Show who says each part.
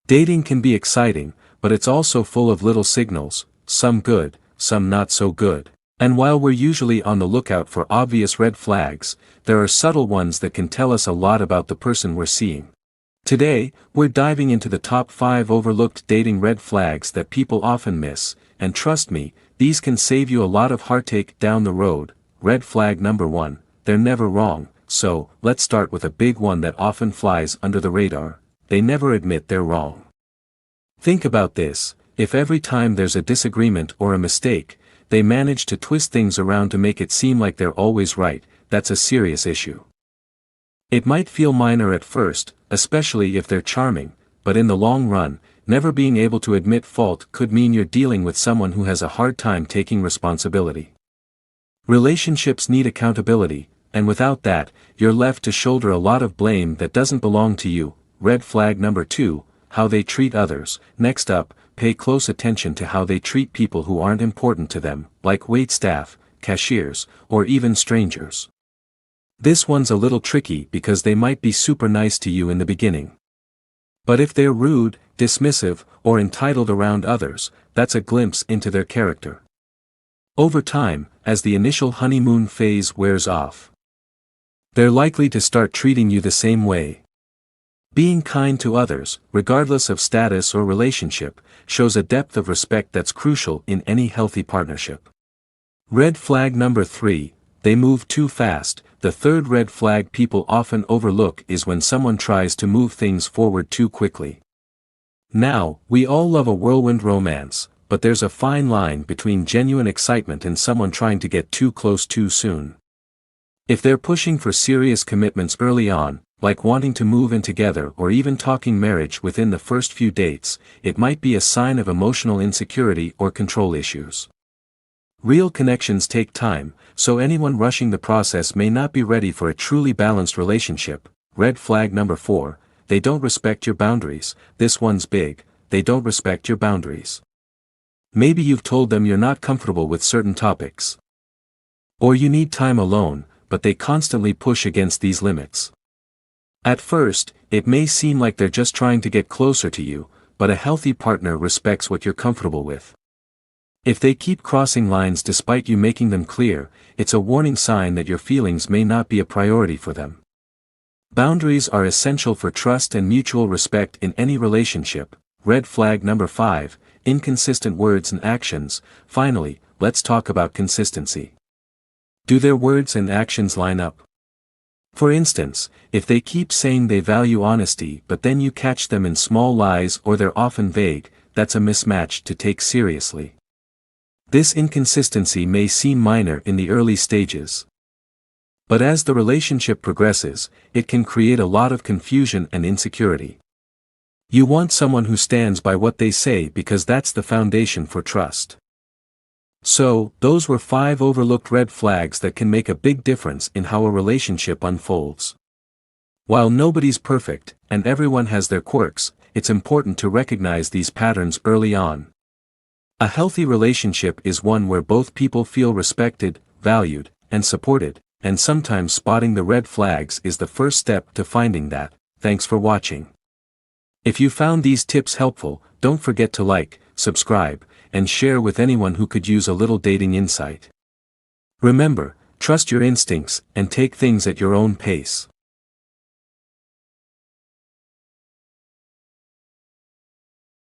Speaker 1: Dating can be exciting, but it's also full of little signals, some good, some not so good. And while we're usually on the lookout for obvious red flags, there are subtle ones that can tell us a lot about the person we're seeing. Today, we're diving into the top 5 overlooked dating red flags that people often miss, and trust me, these can save you a lot of heartache down the road. Red flag number 1, they're never wrong. So, let's start with a big one that often flies under the radar: they never admit they're wrong. Think about this: if every time there's a disagreement or a mistake, they manage to twist things around to make it seem like they're always right, that's a serious issue. It might feel minor at first, especially if they're charming, but in the long run, never being able to admit fault could mean you're dealing with someone who has a hard time taking responsibility. Relationships need accountability, and without that, you're left to shoulder a lot of blame that doesn't belong to you. Red flag number 2, how they treat others. Next up, pay close attention to how they treat people who aren't important to them, like waitstaff, cashiers, or even strangers. This one's a little tricky because they might be super nice to you in the beginning. But if they're rude, dismissive, or entitled around others, that's a glimpse into their character. Over time, as the initial honeymoon phase wears off, they're likely to start treating you the same way. Being kind to others, regardless of status or relationship, shows a depth of respect that's crucial in any healthy partnership. Red flag number 3, they move too fast. The third red flag people often overlook is when someone tries to move things forward too quickly. Now, we all love a whirlwind romance, but there's a fine line between genuine excitement and someone trying to get too close too soon. If they're pushing for serious commitments early on, like wanting to move in together or even talking marriage within the first few dates, it might be a sign of emotional insecurity or control issues. Real connections take time, so anyone rushing the process may not be ready for a truly balanced relationship. Red flag number 4, they don't respect your boundaries. This one's big: they don't respect your boundaries. Maybe you've told them you're not comfortable with certain topics, or you need time alone, but they constantly push against these limits. At first, it may seem like they're just trying to get closer to you, but a healthy partner respects what you're comfortable with. If they keep crossing lines despite you making them clear, it's a warning sign that your feelings may not be a priority for them. Boundaries are essential for trust and mutual respect in any relationship. Red flag number 5, inconsistent words and actions. Finally, let's talk about consistency. Do their words and actions line up? For instance, if they keep saying they value honesty but then you catch them in small lies or they're often vague, that's a mismatch to take seriously. This inconsistency may seem minor in the early stages, but as the relationship progresses, it can create a lot of confusion and insecurity. You want someone who stands by what they say because that's the foundation for trust. So, those were 5 overlooked red flags that can make a big difference in how a relationship unfolds. While nobody's perfect, and everyone has their quirks, it's important to recognize these patterns early on. A healthy relationship is one where both people feel respected, valued, and supported, and sometimes spotting the red flags is the first step to finding that. Thanks for watching. If you found these tips helpful, don't forget to like, subscribe, and share with anyone who could use a little dating insight. Remember, trust your instincts and take things at your own pace.